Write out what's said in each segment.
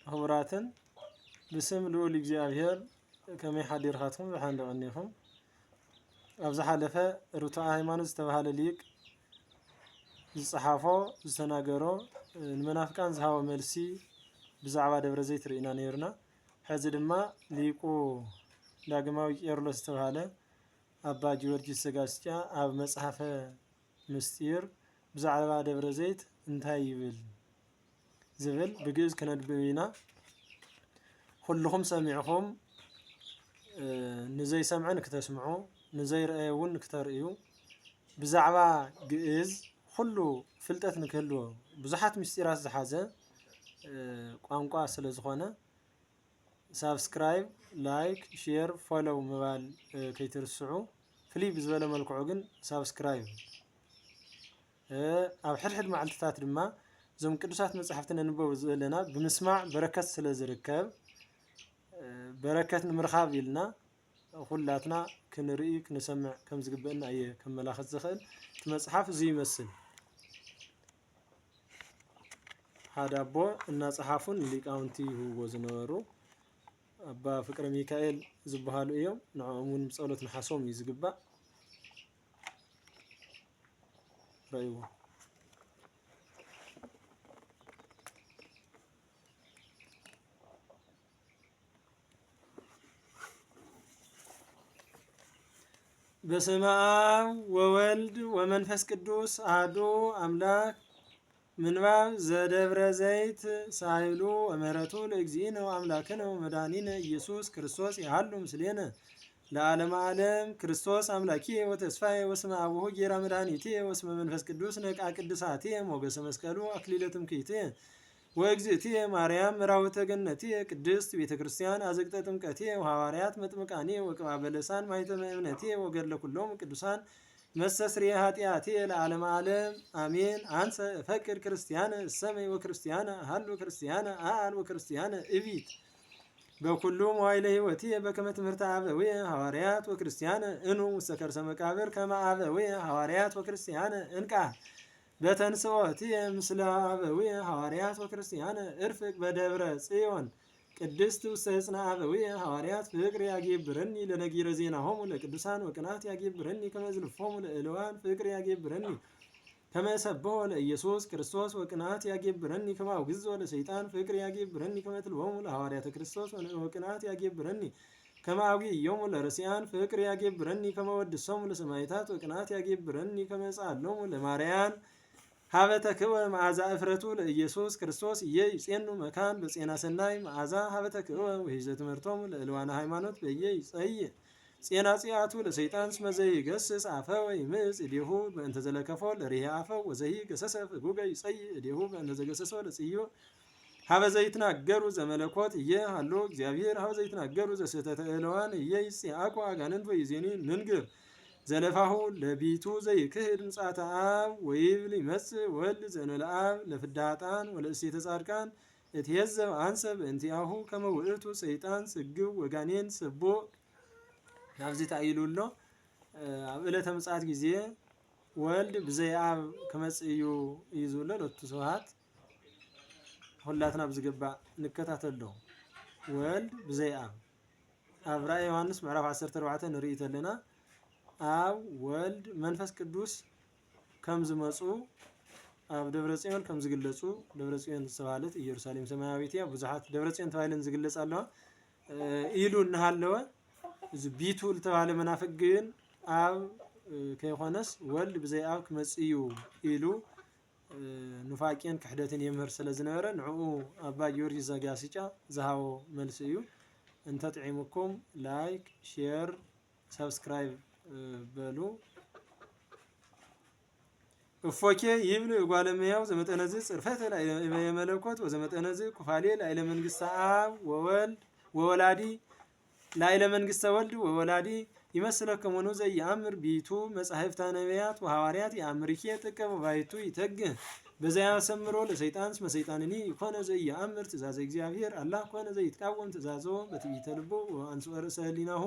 خبراتن بسم لول እግዚአብሔር كم يحضراتكم بحال دغنيكم ابز حلفه ሩታ ሃይማኖት ዝተባሃለ ሊቅ ዝጽሓፎ ዝተናገሮ ንመናፍቃን ዝሃቦ መልሲ ብዛዕባ ደብረ ዘይት ርኢና ነይርና ሕዚ ድማ ሊቁ ዳግማዊ ቄርሎስ ዝተባሃለ አባ ጊዮርጊስ ዘጋስጫ ኣብ መጽሐፈ ምስጢር ብዛዕባ ደብረ ዘይት እንታይ ይብል ዝብል ብግዕዝ ከነድብና ኩልኩም ሰሚዕኩም ንዘይ ሰምዕን ክትስምዑ ንዘይ ረአዩን ክትርእዩ ብዛዕባ ግዕዝ ሁሉ ፍልጠት ንክህልዎ ብዙሓት ምስጢራት ዝሓዘ ቋንቋ ስለ ዝኾነ ሳብስክራይብ ላይክ ሼር ፎሎው ምባል ከይትርስዑ ፍሊ ብዝበለ መልክዑ ግን ሳብስክራይብ ኣብ ሕድሕድ መዓልትታት ድማ ዞም ቅዱሳት መጽሓፍትን እንበብ ዘለና ብምስማዕ በረከት ስለ ዝርከብ በረከት ንምርኻብ ኢልና ሁላትና ክንርኢ ክንሰምዕ ከም ዝግበአና እየ ከመላኽት ዝኽእል እቲ መጽሓፍ እዚ ይመስል ሓደ ኣቦ እናፀሓፉን ሊቃውንቲ ይህብዎ ዝነበሩ አባ ፍቅረ ሚካኤል ዝበሃሉ እዮም ንዖም እውን ብጸሎት ንሓሶም እዩ ዝግባእ ረእይዎ በስመ አብ ወወልድ ወመንፈስ ቅዱስ አሐዱ አምላክ ምንባብ ዘደብረ ዘይት ሳይሉ ወመረቱ ለእግዚእነ ወአምላክነ ወመድኃኒነ ኢየሱስ ክርስቶስ ያሃሉ ምስሌነ ለዓለመ ዓለም ክርስቶስ አምላኪ ወተስፋዬ ወስመ አቡሁ ጌራ መድኃኒቴ ወስመ መንፈስ ቅዱስ ነቃ ቅድሳቴ ሞገሰ መስቀሉ አክሊለ ትምክህቴ ወእግዝእቴ ማርያም ምራውተ ገነቴ ቅድስት ቤተ ክርስቲያን አዘቅተ ጥምቀቴ ወሐዋርያት መጥምቃኔ ወቅባ በለሳን ማይተመ እምነቴ ወገድለ ኩሎም ቅዱሳን መስተስርየ ኃጢአቴ ለዓለመ ዓለም አሜን። አንሰ እፈቅድ ክርስቲያነ እሰመይ ወክርስቲያነ አሐሉ ክርስቲያነ አአል ወክርስቲያነ እቢት በኩሉ መዋዕለ ሕይወቴ በከመ ትምህርተ አበዊየ ሐዋርያት ወክርስቲያነ እኑ ውስተ ከርሰ መቃብር ከመ አበዊየ ሐዋርያት ወክርስቲያነ እንቃ በተንሥኦቴ ምስለ አበዊየ ሐዋርያት ወክርስቲያነ እርፍቅ በደብረ ጽዮን ቅድስት ውስተ ሕፅነ አበዊየ ሐዋርያት ፍቅር ያጌብረኒ ለነጊረ ዜናሆሙ ለቅዱሳን ወቅናት ያጌብረኒ ከመ ዝልፎሙ ለእልዋን ፍቅር ያጌብረኒ ከመ ሰብሖ ለኢየሱስ ክርስቶስ ወቅናት ያጌብረኒ ከመ አውግዞ ለሰይጣን ፍቅር ያጌብረኒ ከመ ትልሆሙ ለሐዋርያተ ክርስቶስ ወቅናት ያጌብረኒ ከመ አውግዮሙ ለረሲያን ፍቅር ያጌብረኒ ከመ ወድሶሙ ለሰማዕታት ወቅናት ያጌብረኒ ከመ ጻሎሙ ለማርያን ሀበተ ክወ መዓዛ እፍረቱ ለኢየሱስ ክርስቶስ ይጼኑ መካን በጼና ሰናይ መዓዛ ሀበተ ክወ ወሂዘ ትምህርቶሙ ለእልዋነ ሃይማኖት በየይጸይ ጼና ጽያቱ ለሰይጣን እስመ ዘይገስጽ አፈ ወይምጽ እዴሁ በእንተ ዘለከፎ ለሪሄ አፈ ወዘይ ገሰሰ ፍጉገ ይጸይ እዴሁ በእንተ ዘገሰሶ ለጽዮ ሀበ ዘይትናገሩ ዘመለኮት እየ ሃሎ እግዚአብሔር ሀበ ዘይትናገሩ ዘስህተተ እልዋን እየ ይጽአቁ አጋንንት ወይዜኒ ንንግር ዘለፋሁ ለቢቱ ዘይክህድ ምጽአተ አብ ወይብል ይመጽእ ወልድ ዘእንበለአብ ለፍዳጣን ወለእሴተ ጻድቃን እትሄዘብ አንሰ በእንቲአሁ ከመ ውእቱ ሰይጣን ስግው ወጋኔን ስቦ ናብዚ ታኢሉሎ ኣብ ዕለተ ምጽአት ጊዜ ወልድ ብዘይ አብ ከመጽእ እዩ ይዙሎ ለቱ ስብሐት ሁላትና ብዝግባእ ንከታተሎ ወልድ ብዘይ ኣብ ራእየ ዮሐንስ ምዕራፍ 14 ንርኢ ተለና አብ ወልድ መንፈስ ቅዱስ ከም ዝመጹ ኣብ ደብረ ጽዮን ከም ዝግለጹ ደብረ ጽዮን ዝተባሃለት ኢየሩሳሌም ሰማያዊት እያ ብዙሓት ደብረ ጽዮን ተባሂለን ዝግለጽ ኣለዋ ኢሉ እናሃለወ እዚ ቢቱ ዝተባሃለ መናፍቅ ግን ኣብ ከይኾነስ ወልድ ብዘይ ኣብ ክመጽእ እዩ ኢሉ ኑፋቄን ክሕደትን የምህር ስለ ዝነበረ ንዕኡ አባ ጊዮርጊስ ዘጋስጫ ዝሃቦ መልሲ እዩ እንተጥዒሙኩም ላይክ ሼር ሰብስክራይብ በሉ እፎኬ ይብል ጓለመያው ዘመጠነዝ ጽርፈተ ላይ የመለኮት ወዘመጠነዝ ኩፋሌ ላይ ለመንግስተ አብ ወወልድ ወወላዲ ላይ ለመንግስተ ወልድ ወወላዲ ይመስለከም ሆኖ ዘያምር ቢቱ መጻሕፍተ ነቢያት ወሐዋርያት ያምርኬ ጥቀበ ባይቱ ይተግህ በዚያ ሰምሮ ለሰይጣን እስመ ሰይጣንኒ ይኮነ ዘያምር ትእዛዘ እግዚአብሔር አላህ ኮነ ዘይትቃወም ትእዛዞ በትዕቢተ ልቡ ወአንጽኦ ርእሰ ህሊናሁ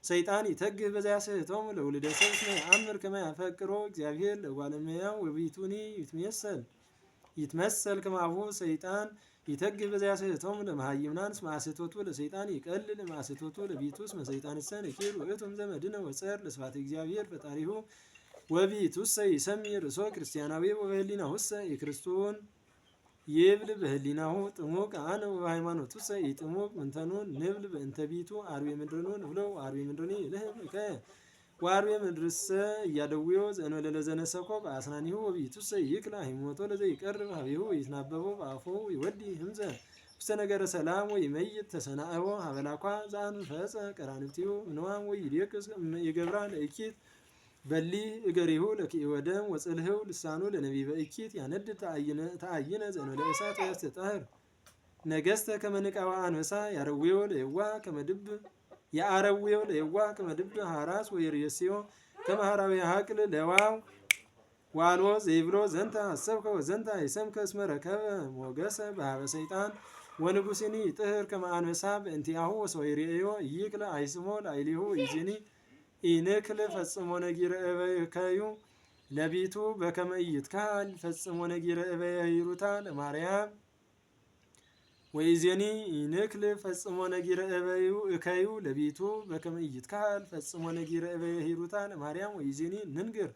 ሰይጣን ይተግህ በዚያ ስህተሙ ለውልደ ሰብ እስመ ያአምር ከመ ያፈቅሮ እግዚአብሔር ለጓለመያው ወቢቱኒ ይትመሰል ይትመሰል ከማሁ ሰይጣን ይተግብ በዚያ ስህተም ለመሃይምናን ስማስቶቱ ለሰይጣን ይቀልል ማስቶቱ ለቢቱስ መሰይጣን ሰን ይኪር ወእቱም ዘመድነ ወጸር ለስፋት እግዚአብሔር ፈጣሪሁ ወቢቱስ ይሰምይ ርሶ ክርስቲያናዊ ወበህሊናሁ የክርስቶን ይብል በህሊናሁ ጥሙቅ አነ በሃይማኖቱ ይጥሙቅ ምንተኑን ንብል በእንተ ቢቱ አርዌ ምድርኑን ብለው አርዌ ምድርኒ ለህም ዋርዌ ምድርሰ እያደውዮ ዘእንበለ ለዘነሰኮ በአስናኒሁ ወቢቱሰ ይክላ ሂሞቶ ለዘ ይቀርብ ሀቢሁ ይትናበቦ በአፎ ይወዲ ህምዘ ውስተ ነገረ ሰላም ወይመይት ተሰናእቦ ሀበላኳ ዘአንፈጸ ቀራንብቲሁ ምንዋም ወይዴቅስ ይገብራ ለእኪት በሊ እገሪሁ ለኪ ወደም ወጽልህው ልሳኑ ለነቢበ እኪት ያነድ ተአይነ ዘእንበለ እሳት ወያስተጣህር ነገስተ ከመንቃዋ አንበሳ ያረዊዮ ለየዋ ከመድብ የአረዊው ለየዋ ከመድብ ሐራስ ወይርየሲዮ ከመሃራዊ ሀቅል ለዋው ዋልዎ ዘይብሎ ዘንተ አሰብከ ወዘንተ አይሰምከ እስመ ረከበ ሞገሰ በሀበ ሰይጣን ወንጉስኒ ጥህር ከመአንበሳ በእንቲአሁ ወሰወይርዮ ይክለ አይስሞ ላይሊሁ ይዚኒ ኢንክል ፈጽሞ ነጊረ እበይከዩ ለቢቱ በከመ ይትካል ፈጽሞ ነጊረ እበይሩታ ለማርያም ወይዜኒ ኢንክል ፈጽሞ ነጊረ እበይከዩ ለቢቱ በከመ ይትካል ፈጽሞ ነጊረ እበይሩታ ለማርያም ወይዜኒ ንንግር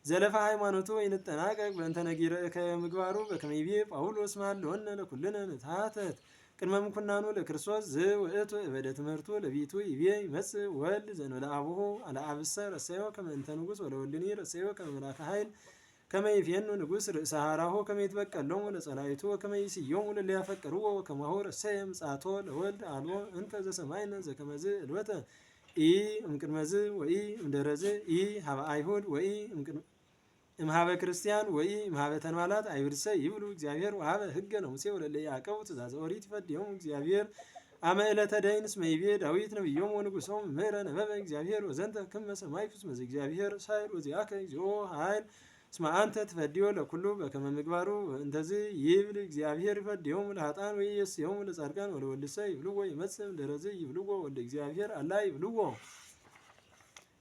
ዘለፋ ሃይማኖቱ ይንጠናቀቅ በእንተ ነጊረ ከምግባሩ በከመ ይቤ ጳውሎስ ማለወነ ለኩልነ ንታተት ቅድመ ምኩናኑ ለክርስቶስ ዝውእቱ እበደ ትምህርቱ ለቢቱ ይቤ ይመጽእ ወልድ ዘእንበለ አቡሁ አለአብሰ ረሰዮ ከመ እንተ ንጉሥ ወለወልድኒ ረሰዮ ከመ መላከ ኃይል ከመ ይፌኑ ንጉሥ ርእሰ ሐራሁ ከመ ይትበቀሎሙ ለጸላይቱ ወከመ ይስዮሙ ለሊያፈቅርዎ ወከማሁ ረሰየ ምጽአቶ ለወልድ አልቦ እንከ ዘሰማይነ ዘከመዝ እልወተ ኢ እምቅድመዝ ወኢ እምድኅረዝ ኢ ሀበ አይሁድ ወኢ እምሃበ ክርስቲያን ወኢ እምሃበ ተንባላት አይሁድሰ ይብሉ እግዚአብሔር ወሀበ ሕገ ለሙሴ ወለለ ያዕቆብ ትእዛዘ ኦሪት ይፈድዮሙ እግዚአብሔር አመ ዕለተ ደይን እስመ ይቤ ዳዊት ነቢዮሙ ወንጉሶሙ ምሕረ ነበበ እግዚአብሔር ወዘንተ ክመ ሰማዕቱ እስመ እግዚአብሔር ሳይል ወዚአከ እግዚኦ ኃይል እስመ አንተ ትፈድዮ ለኩሉ በከመ ምግባሩ እንተዝ ይብል እግዚአብሔር ይፈድዮሙ ለኃጥአን ወኢየስዮሙ ለጻድቃን ወለወልድሰ ይብልዎ ይመጽእ እምድኅረዝ ይብልዎ ወልደ እግዚአብሔር አላ ይብልዎ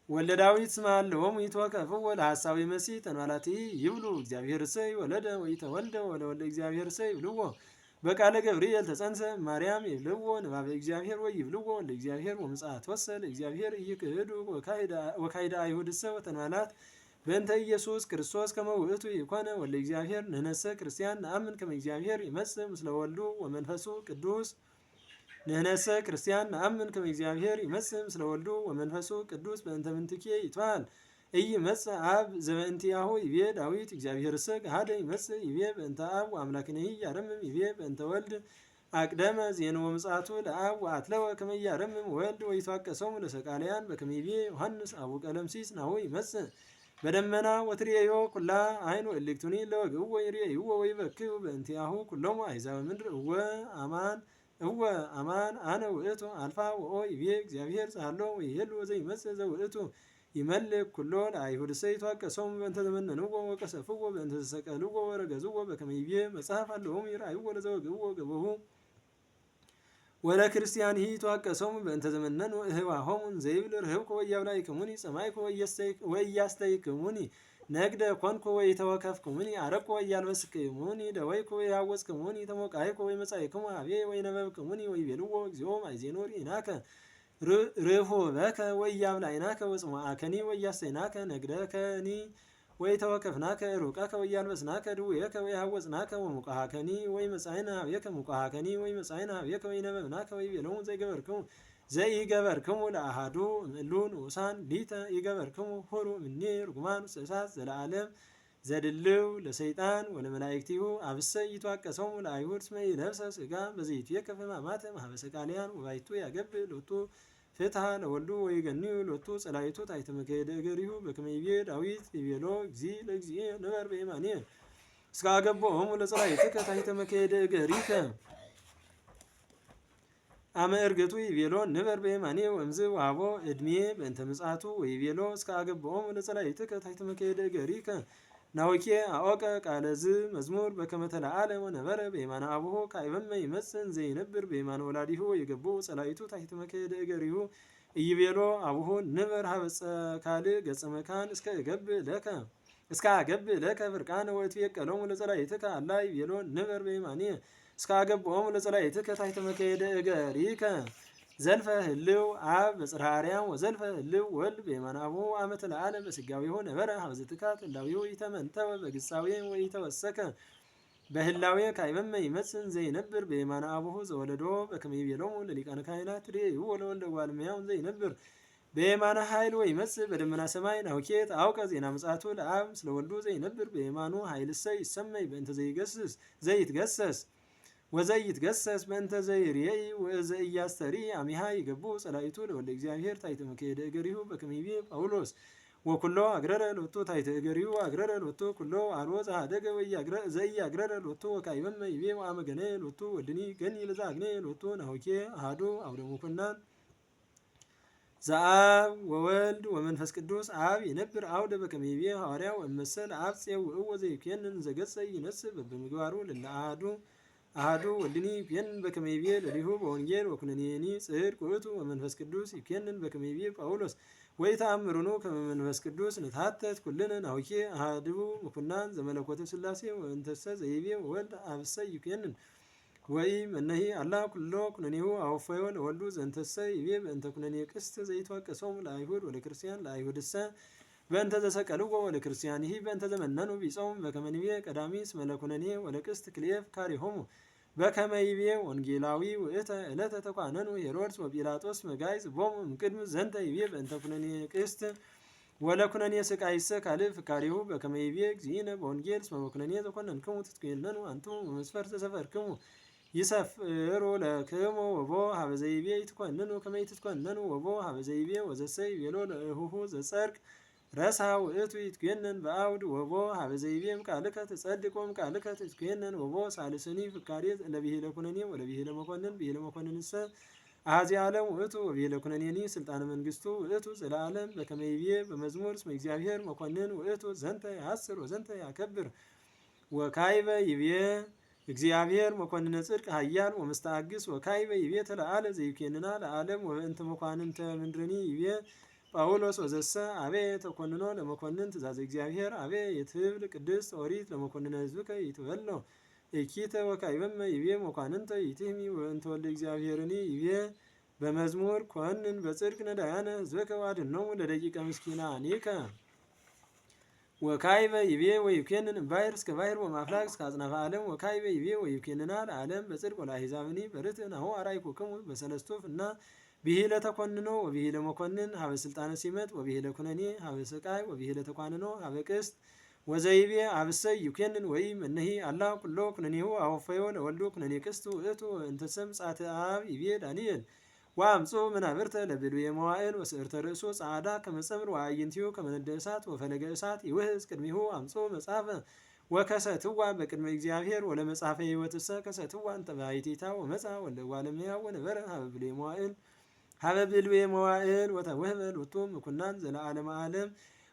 ወልደ ዳዊት ስማ አለዎሙ ይትወከፍዎ ለሐሳዊ መሲሕ ተንባላቲ ይብሉ እግዚአብሔር እሰይ ወለደ ወይተወልደ ወለወልደ እግዚአብሔር እሰይ ይብልዎ በቃለ ገብርኤል ተጸንሰ ማርያም ይብልዎ ንባበ እግዚአብሔር ወይ ይብልዎ ወልደ እግዚአብሔር ወምጽአት ወሰለ እግዚአብሔር ኢይክህዱ ወካይደ አይሁድሰ ወተንባላት በእንተ ኢየሱስ ክርስቶስ ከመ ውእቱ ይኮነ ወልደ እግዚአብሔር ንሕነሰ ክርስቲያን ነአምን ከመ እግዚአብሔር ይመጽእ ምስለ ወልዱ ወመንፈሱ ቅዱስ ንሕነሰ ክርስቲያን ነአምን ከመ እግዚአብሔር ይመጽእ ምስለ ወልዱ ወመንፈሱ ቅዱስ በእንተ ምንትኬ ይትበሃል ኢይመጽእ አብ ዘበእንቲአሁ ይቤ ዳዊት እግዚአብሔርሰ ገሃደ ይመጽእ ይቤ በእንተ አብ ወአምላክነሂ ያረምም ይቤ በእንተ ወልድ አቅደመ ዜንወ ምጽአቱ ለአብ ወአትለወ ከመ ያረምም ወልድ ወይትዋቀሶሙ ለሰቃልያን በከመ ይቤ ዮሐንስ አቡ ቀለምሲስ ናሁ ይመጽእ በደመና ወትሬዮ ኩላ አይኑ እልክቱኒ ለወግእዎ ይሬእይዎ ወይበክዩ በእንቲአሁ ኩሎሙ አሕዛበ ምድር እወ አማን አነ ውእቱ አልፋ ወኦ ይቤ እግዚአብሔር ጻሎ ወይሄሉ ወዘይመጽእ ዘውእቱ ይመልክ ኩሎ ለአይሁድሰ ይትዋቀሶሙ በእንተ ዘመነንዎ ወቀሰፍዎ በእንተ ተሰቀልዎ ወረገዝዎ በከመ ይቤ መጽሐፍ አለዎሙ ይርአይዎ ለዘወግእዎ ገበሁ ወለክርስቲያንሂ ይትዋቀሶሙ በእንተ ዘመነኑ እህዋሆሙ ዘይብል ርህብኮ ወኢያብላዕክሙኒ ጸማዕኮ ወኢያስተይክሙኒ ነግደ ኮንኮ ወኢተወከፍክሙኒ አረቆ ወኢያልበስክሙኒ ደወይኮ ወኢያወጽክሙኒ ተሞቃይኮ ወኢመጻእክሙ ኀቤየ ወኢነበብክሙኒ ወይቤልዎ እግዚኦ ማእዜኖ ርኢናከ ርኅቦከ ወኢያብላዕናከ ወጽምዓከኒ ወኢያስተይናከ ነግደከኒ ወኢተወከፍናከ ሩቀከ ወኢያልበስናከ ድውየከ ወኢያወጽናከ ወሙቃሃከኒ ወኢመጻእነ ኀቤከ ሙቃሃከኒ ወኢመጻእነ ኀቤከ ወኢነበብናከ ወይቤሎሙ ዘኢገበርክሙ ለአሐዱ እምእሉ ንዑሳን ሊተ ኢገበርክሙ ሑሩ እምኔ ርጉማን ውስተ እሳት ዘለዓለም ዘድልው ለሰይጣን ወለመላእክቲሁ አብሰ ይትዋቀሶሙ ለአይሁድ እስመ ኢለብሰ ሥጋ በዘይትዌከፍ ሕማማተ ማኀበ ሰቃልያን ወባይቱ ያገብእ ሎቱ ፍትሐ ለወልዱ ወይገንዩ ሎቱ ጸላይቱ ታሕተ መከየደ እገሪሁ በከመ ይቤ ዳዊት ይቤሎ እግዚእ ለእግዚእየ ንበር በየማንየ እስከ አገቦሙ ለጸላእትከ ታሕተ መከየደ እገሪከ አመ ዕርገቱ ይቤሎ ንበር በየማንየ ወእምዝ ወሀቦ ዕድሜ በእንተ ምጽአቱ ወይቤሎ እስከ አገቦሙ ለጸላእትከ ታሕተ መከየደ እገሪከ ናውኬ አወቀ ቃለ ዝ መዝሙር በከመ ተለዓለ ወነበረ በየማነ አቡሁ ካዕበመ ይመጽእ ዘይነብር በየማነ ወላዲሁ ወይገብኡ ጸላእቱ ታሕተ መከየደ እገሪሁ ኢይቤሎ አቡሁ ንበር ሀበ ካልእ ገጸ መካን እስከ እገብእ ለከ እስከ አገብ ለከ ፍርቃነ ወትቤቀሎሙ ለጸላእትከ አላ ይቤሎ ንበር በየማንየ እስከ አገብኦሙ ለጸላእትከ ታሕተ መከየደ እገሪከ ዘልፈ ህልው አብ በጽርሐ አርያም ወዘልፈ ህልው ወልድ በየማነ አቡሁ አመተ ለዓለም በስጋዌሁ ነበረ ሀበ ዘትካት ህላዌሁ ኢተመንተወ በግሳዌ ወኢተወሰከ በህላዌ ካይበመ ይመጽእ ዘይነብር በየማነ አቡሁ ዘወለዶ በከመ ይቤሎሙ ለሊቃነ ካህናት ርእይዎ ለወልደ እጓለ እመሕያው ዘይነብር በየማነ ኃይል ወይመጽእ በደመና ሰማይ ናውኬት አውቀ ዜና ምጽአቱ ለአብ ስለ ወልዱ ዘይነብር በየማኑ ኃይልሰ ይሰመይ በእንተ ዘይትገሰስ ወዘይትገሰስ በእንተ ዘይሬኢ ወዘኢያስተሪ አሚሃ ይገቡ ጸላኢቱ ለወልደ እግዚአብሔር ታሕተ መከየደ እገሪሁ በከመ ይቤ ጳውሎስ ወኩሎ አግረረ ሎቱ ታሕተ እገሪሁ አግረረ ሎቱ ኩሎ አልቦ ዘኀደገ ዘኢያግረረ ሎቱ ወካዕበመ ይቤ ወአመ ገነየ ሎቱ ወልድኒ ገኒ ለዘአግነየ ሎቱ ናሁኬ አሐዱ አውደ ምኵናን ዘአብ ወወልድ ወመንፈስ ቅዱስ አብ ይነብር አውደ በከመ ይቤ ሐዋርያ ወእመሰለ አብ ጽየውዕዎ ዘይኩነን ዘገጸ ይነስእ በበምግባሩ ለእለ አሐዱ ወልድኒ ይኩነን በከመ ይቤ ለሊሁ በወንጌል ወኩነኔኒ ጽድቅ ውእቱ ወመንፈስ ቅዱስ ይኩነን በከመ ይቤ ጳውሎስ ወኢተአምሩኑ ከመ መንፈስ ቅዱስ ንትሐተት ኩልነ ናሁኬ አሐዱ ምኵናን ዘመለኮተ ሥላሴ ወእንተሰ ዘይቤ ወወልድ አብሰ ይኩነን ወይ መነሂ አላ ኩሎ ኩነኔሁ አወፈዮ ለወልዱ ዘንተሰ ይቤ በእንተ ኩነኔ ቅስት ዘይትወቀሶሙ ለአይሁድ ወለክርስቲያን ለአይሁድሰ በእንተ ዘሰቀልዎ ወለክርስቲያንሂ በእንተ ዘመነኑ ቢጾሙ በከመ ንቤ ቀዳሚ እስመ ለኩነኔ ወለቅስት ክልኤፍ ካሪሆሙ በከመ ይቤ ወንጌላዊ ውእተ ዕለተ ተኳነኑ ሄሮድስ ወጲላጦስ መጋይዝ ቦሙ እምቅድም ዘንተ ይቤ በእንተ ኩነኔ ቅስት ወለኩነኔ ስቃይሰ ካልእ ፍካሬሁ በከመ ይቤ እግዚእነ በወንጌል እስመ በኩነኔ ዘኮነንክሙ ትትኩነኑ አንትሙ በመስፈርተ ሰፈርክሙ ይሰፍሩ ለክሙ ወቦ ሀበ ዘይቤ ይትኮንኑ ከመ ይትኮንኑ ወቦ ሀበ ዘይቤ ወዘሰ ይቤሎ ለእሁሁ ዘጸድቅ ረሳ ውእቱ ይትኮነን በአውድ ወቦ ሀበ ዘይቤም ቃልከ ትጸድቆም ቃልከ ትትኮነን ወቦ ሳልስኒ ፍካሬ ለብሂለ ኩነኔ ወለብሂለ መኮንን ብሂለ መኮንንሰ አሐዚ ዓለም ውእቱ ወብሂለ ኩነኔኒ ስልጣነ መንግስቱ ውእቱ ዘለዓለም በከመ ይቤ በመዝሙር እስመ እግዚአብሔር መኮንን ውእቱ ዘንተ ያስር ወዘንተ ያከብር ወካይበ ይቤ እግዚአብሔር መኮንነ ጽድቅ ኃያል ወመስተአግስ ወካይበ ይቤ ተለዓለ ዘይኩነና ለዓለም ወበእንተ መኳንንተ ምድርኒ ይቤ ጳውሎስ ወዘሰ አቤ ተኮንኖ ለመኮንን ትእዛዘ እግዚአብሔር አቤ የትብል ቅድስት ኦሪት ለመኮንነ ሕዝብከ ይትበሎ እኪተ ወካዕበመ ይቤ መኳንንተ ይትህሚ ወእንተ ወልደ እግዚአብሔርኒ ይቤ በመዝሙር ኮንን በጽድቅ ነዳያነ ሕዝበከ ወአድኅኖሙ ለደቂቀ ምስኪናኒከ ወካዕበ ይቤ ወይኩነን እምባሕር እስከ ባሕር ወማፍላቅ እስከ አጽናፈ ዓለም ወካዕበ ይቤ ወይኩነና ለዓለም በጽድቅ ወለአሕዛብኒ በርትዕ ናሁ አርአይኩክሙ በሰለስቱ ፍና ብሂለ ተኮንኖ ወብሂለ መኮንን ሀበ ስልጣነ ሲመት ወብሂለ ኩነኔ ሀበ ስቃይ ወብሂለ ተኳንኖ ሀበ ቅስት ወዘይቤ አብሰ ይኩነን ወይ መነሂ አላ ኩሎ ኩነኔሁ አወፈዮ ለወልዱ ኩነኔ ቅስቱ ውእቱ እንተ ሰምጻተ አብ ይቤ ዳንኤል ወአምጾ መናብርተ ለብሉየ መዋዕል ወስዕርተ ርእሱ ጸዓዳ ከመ ጸምር ወአዕይንቲሁ ከመ ነደ እሳት ወፈለገ እሳት ይውህዝ ቅድሚሁ አምጾ መጽሐፈ ወከሰትዋ በቅድመ እግዚአብሔር ወለመጽሐፈ ሕይወትሰ ከሰትዋ እንተ ባሕቲታ ወመጽአ ወልደ እጓለ እመሕያው ወነበረ ሀበ ብሉየ መዋዕል ወተወህበ ሎቱ ምኵናን ዘለዓለመ ዓለም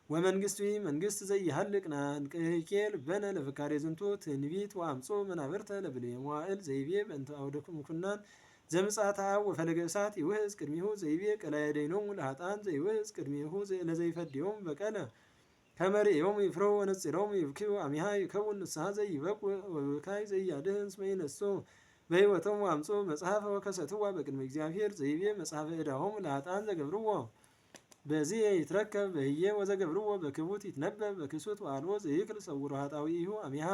ወመንግስቱ መንግስት ዘይሃልቅ ናንቅቄ ልበነ ለፍካሬ ዝንቱ ትንቢት ወአምጾ መናብርተ ለብሉየ መዋዕል ዘይቤ በእንተ አውደ ምኵናን ዘምጽአተ አብ ወፈለገ እሳት ይውህዝ ቅድሚሁ ዘይቤ ቀላየ ደይኖሙ ለኃጥአን ዘይውህዝ ቅድሚሁ ለዘይፈድዮሙ በቀለ ከመ ርእዮሙ ይፍርሁ ወነጽሮሙ ይብክዩ አሚሃ ይከውን ንስሐ ዘይበቁ ወብካይ ዘያድኅን እስመ ይነሱ በሕይወቶሙ አምጾ መጽሐፈ ወከሰትዋ በቅድመ እግዚአብሔር ዘይቤ መጽሐፈ ዕዳሆሙ ለኃጥአን ዘገብርዎ በዚህ ይትረከብ በህየ ወዘገብርዎ በክቡት ይትነበብ በክሱት ወአልቦ ዘይክል ሰውሮ ኃጣውኢሁ አሚሃ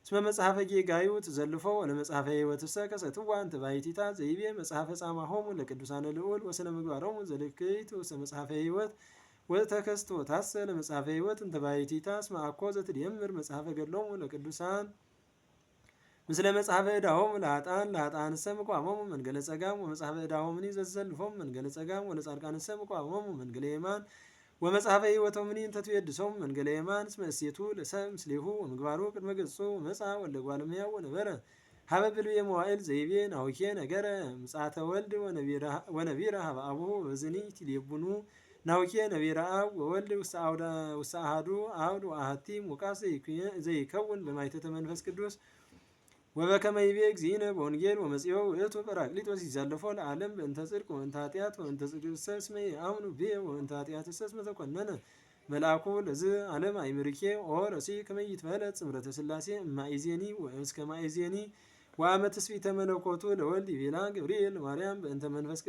እስመ መጽሐፈ ጌጋዩ ትዘልፎ ወለመጽሐፈ ሕይወትሰ ከሰትዋ እንተ ባሕቲታ ዘይቤ መጽሐፈ ጻማሆሙ ለቅዱሳነ ልዑል ወስነ ምግባሮሙ ዘልክይት ውስተ መጽሐፈ ሕይወት ወተከስቶ ታሰ ለመጽሐፈ ሕይወት እንተ ባሕቲታ እስመ አኮ ዘትደምር መጽሐፈ ገድሎሙ ለቅዱሳን ምስለ መጽሐፈ ዕዳሆሙ ለኃጥአንሰ ምቋሞሙ መንገለ ጸጋም ወመጽሐፈ ዕዳሆሙኒ ዘዘልፎሙ መንገለ ጸጋም ወለጻድቃንሰ ምቋሞሙ መንገለ የማን ወመጽሐፈ ሕይወቶሙኒ እንተ ትዌድሶሙ መንገለ የማን እስመ እሴቱ ለሰብእ ምስሌሁ ወምግባሩ ቅድመ ገጹ ወመጽአ ወልደ እጓለ እመሕያው ወነበረ ሀበ ብሉየ መዋዕል ዘይቤ ናሁኬ ነገረ ምጽአተ ወልድ ወነቢረ ሀበ አቡሁ በዝኒ ትሌቡኑ ናሁኬ ነቢረ አብ ወወልድ ውስተ አሐዱ አውድ ወአሐቲ ሙቃስ ዘይከውን በማይተተ መንፈስ ቅዱስ ወበከመ ይቤ እግዚእነ በወንጌል ወመጽዮ ውእቱ ጰራቅሊጦስ ይዛለፎ ለዓለም በእንተ ጽድቅ ወእንተ ኃጢአት ወእንተ ጽድቅሰ እስመ ይአምኑ ብየ ወእንተ ኃጢአትሰ እስመ ተኮነነ መልአኩ ለዝ ዓለም አይምርኬ ኦ ረሲ ከመይት በለት ጽምረተ ስላሴ ማይዜኒ ወእስከ ማይዜኒ ወአመት ስፊተ መለኮቱ ለወልድ ይቤላ ገብርኤል ማርያም በእንተ መንፈስ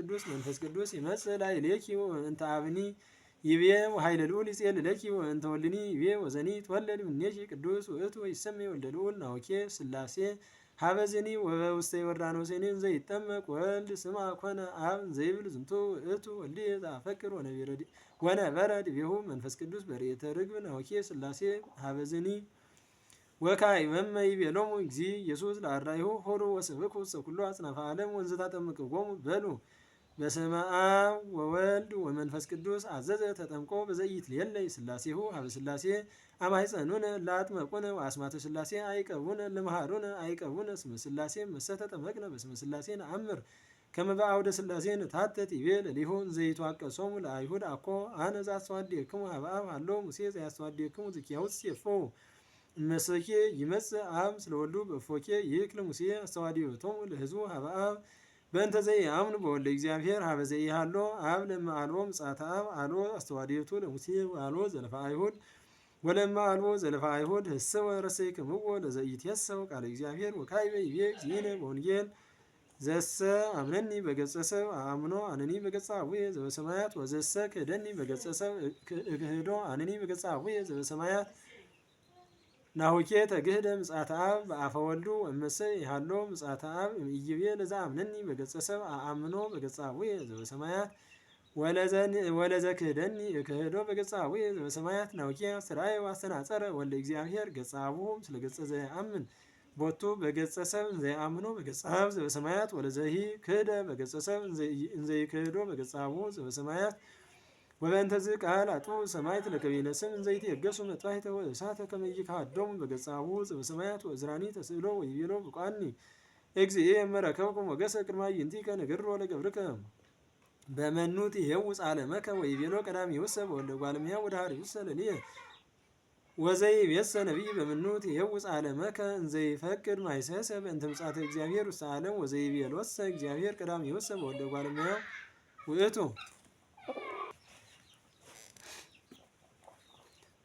ቅዱስ ይመጽእ ላዕሌኪ ወእንተ አብኒ ይቤ ወኃይለ ልዑል ይጼል ለኪ ወእንተ ወልድኒ ይቤ ወዘኒ ትወለድ እምኔኪ ቅዱስ ውእቱ ይሰመይ ወልደ ልዑል ናውኬ ስላሴ ሀበዝኒ ወበውስተ ዮርዳኖስኒ እንዘ ይጠመቅ ወልድ ስማ ኮነ አብ ዘይብል ዝንቱ ውእቱ ወልድ ዘአፈቅር ወነበረ ዲቤሁ መንፈስ ቅዱስ በርኤተ ርግብ ናውኬ ስላሴ ሀበዝኒ ወካይ መመ ይቤሎሙ እግዚእ ኢየሱስ ለአርዳኢሁ ሆሩ ወስብኩ ውስተ ኩሉ አጽናፈ ዓለም ወንዘ ታጠምቅዎሙ በሉ በስመ አብ ወወልድ ወመንፈስ ቅዱስ አዘዘ ተጠምቆ በዘኢትሌለይ ሥላሴሁ ሀበ ሥላሴ አማይጸኑነ ለአጥመቁነ ወአስማተ ሥላሴ አይቀቡነ ለመሃሩነ አይቀቡነ ስመ ሥላሴ መሰተ ጠመቅነ በስመ ሥላሴ ነአምር ከመ በአውደ ሥላሴ ንታተት ይቤ ለሊሁ እንዘይትዋቀሶሙ ለአይሁድ አኮ አነ ዘአስተዋድየክሙ ሀበ አብ ሀሎ ሙሴ ዘያስተዋድየክሙ ዝኪያውስ የፎው እመሰኬ ይመጽእ አብ ስለወልዱ በእፎኬ ይክል ሙሴ አስተዋድዮቶሙ ለሕዝቡ ሀበ አብ በእንተ ዘኢአምኑ በወልደ እግዚአብሔር ሀበ ዘኢሃሎ አብ ለማ አልቦ ምጽአተ አብ አልቦ አስተዋድዮቱ ለሙሴ አልቦ ዘለፈ አይሁድ ወለማ አልቦ ዘለፈ አይሁድ ህሰወ ረሰይክምዎ ለዘኢትየሰው ቃለ እግዚአብሔር ወካዕበ ይቤ እግዚእነ በወንጌል ዘሰ አምነኒ በገጸ ሰብ አምኖ አነኒ በገጸ አቡየ ዘበሰማያት ወዘሰ ክህደኒ በገጸ ሰብ እክህዶ አነኒ በገጸ አቡየ ዘበሰማያት ናሁኬ ተግህደ ምጽአተ አብ በአፈ ወልዱ ወእመሰ ይሃሎ ምጽአተ አብ እይቤ ለዛ አምነኒ በገጸ ሰብ አምኖ በገጸ አቡየ ዘበሰማያት ወለዘ ክህደኒ እክህዶ በገጸ አቡየ ዘበሰማያት ናሁኬ አስተርአየ ወአስተናጸረ ወልደ እግዚአብሔር ገጸ አቡሁ ስለ ገጸ ዘየአምን ቦቱ በገጸ ሰብ እንዘየአምኖ በገጸ አብ ዘበሰማያት ወለዘሂ ክህደ በገጸ ሰብ እንዘይክህዶ በገጸ አቡሁ ዘበሰማያት ወበእንተ ዝ ቃል አጡ ሰማዕት ለከቢነ ስም እንዘይት የገሱ መጥባሕተ ወእሳተ ከመ ይካዶሙ በገጸ አቡሁ ዘበሰማያት ወእዝራኒ ተስእሎ ወይቤሎ ብቋኒ እግዚእ እመረከብኩ ሞገሰ ቅድመ አዕይንቲከ ንግሮ ለገብርከ በመኑት ይሄውፅ ዓለመከ ወይቤሎ ቀዳሚውሰ በወልደ እጓለ እመሕያው ወደኃሬውሰ ለልየ ወዘይቤሰ ነቢይ በመኑት ይሄውፅ ዓለመከ እንዘይፈቅድ ማይሰሰ በእንተ ምጽአተ እግዚአብሔር ውስተ ዓለም ወዘይቤሎሰ እግዚአብሔር ቀዳሚውሰ በወልደ እጓለ እመሕያው ውእቱ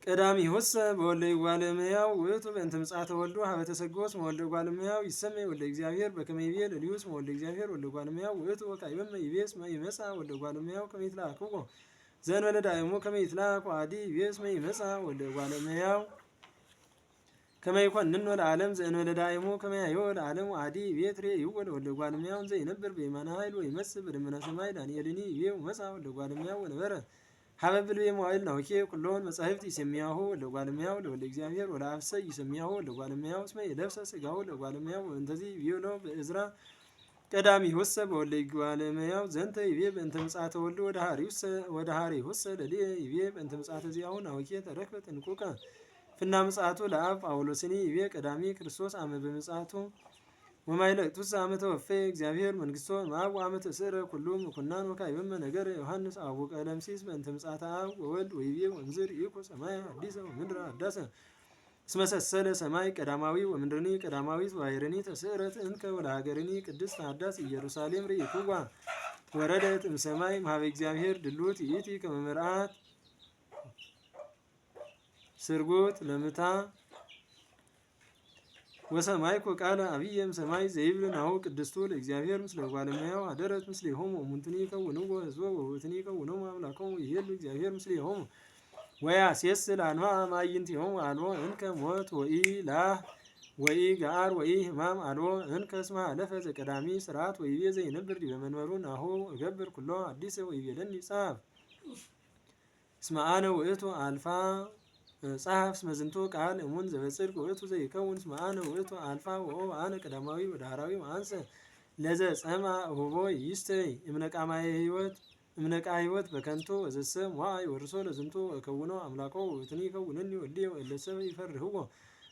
ቀዳሚሁሰ በወልደ እጓለ እመሕያው ውእቱ በእንተ ምጽአተ ወልዱ ሀበ ተሰግዎስ ወልደ እጓለ እመሕያው ይሰመይ ወልደ እግዚአብሔር በከመ ይቤ ለልዩስ ወልደ እግዚአብሔር ወልደ እጓለ እመሕያው ውእቱ ወካዕበመ ይቤ እስመ ይመጽእ ወልደ እጓለ እመሕያው ከመ ይትለአክዎ ዘእንበለ ዳእሙ ከመ ይትለአኩ አሐዲ ይቤ እስመ ይመጽእ ወልደ እጓለ እመሕያው ከመ ይኰንኖ ለዓለም ዘእንበለ ዳእሙ ከመ ያየው ለዓለም አሐዲ ይቤ ትሬእይዎ ለወልደ እጓለ እመሕያው እንዘ ይነብር በየማነ ኃይል ወይመጽእ በደመና ሰማይ ዳንኤልኒ ይቤ ወመጽአ ወልደ እጓለ እመሕያው ወነበረ ሀበ ብልቤ መዋዕል ናሁኬ ኩሎን መጻሕፍት ይሰሚያሁ ወልደ እጓለ እመሕያው ለወልደ እግዚአብሔር ወለአብሰ ይሰሚያሁ ወልደ እጓለ እመሕያው እስመ የለብሰ ሥጋሁ ለእጓለ እመሕያው ወእንተዚ ይቤሎ በዕዝራ ቀዳሚሁሰ በወልደ እጓለ እመሕያው ዘንተ ይቤ በእንተ ምጽአተ ወልዱ ወደኃሬሁሰ ለልየ ይቤ በእንተ ምጽአተ ዚአሁ ናሁኬ ተረክበ ጥንቁቀ ፍና ምጽአቱ ለአብ ጳውሎስኒ ይቤ ቀዳሚ ክርስቶስ አመ በምጽአቱ ወማይለቅቱስ አመ ተወፈየ እግዚአብሔር መንግሥቶ እምአብ ወአመ ተስዕረ ኩሉ ምኵናን ወካዕበመ ነገረ ዮሐንስ አቡነ ቀለምሲስ በእንተ ምጽአተ አብ ወወልድ ወይቤ ወእምዝር ኢኩ ሰማየ ሐዲሰ ወምድረ ሐዳሰ እስመ ሰሰለ ሰማይ ቀዳማዊ ወምድርኒ ቀዳማዊት ወባሕርኒ ተስዕረት እንከ ወለሀገርኒ ቅድስት ሀዳስ ኢየሩሳሌም ርኢኩዋ ወረደት እምሰማይ እምኀበ እግዚአብሔር ድሉት ይእቲ ከመ መርዓት ስርጉት ለምታ ወሰማይኮ ቃለ አብየም ሰማይ ዘይብል ናሁ ቅድስቱ ለእግዚአብሔር ምስለ እጓለ እመሕያው ሀደረት ምስሌሆሙ እሙንትኒ ይከውንዎ ሕዝቦ ወውእትኒ ይከውኖሙ አምላኮሙ ይሄሉ እግዚአብሔር ምስሌሆሙ ወያሴስል አንብአ እምአዕይንቲሆሙ አልቦ እንከ ሞት ወኢላህ ወኢገአር ወኢሕማም አልቦ እንከ እስመ ሀለፈ ዘቀዳሚ ሥርዓት ወይቤ ዘይነብር ዲበ መንበሩ ናሁ እገብር ኩሎ ሐዲሰ ወይቤለኒ ጻፍ እስመ አነ ውእቱ አልፋ ጻፍ እስመ ዝንቱ ቃል እሙን ዘበጽድቅ ውእቱ ዘይከውን እስመ አነ ውእቱ አልፋ ወአነ ቀዳማዊ ወዳህራዊ ወአንሰ ለዘ ጸምዐ እሁቦ ይስተይ እምነቃማየ ሕይወት እምነቃ ሕይወት በከንቱ ወዘሰ ሞዐ ይወርሶ ለዝንቱ እከውኖ አምላኮ ውእትኒ ይከውነኒ ወልድየ ወእለሰ ይፈርህዎ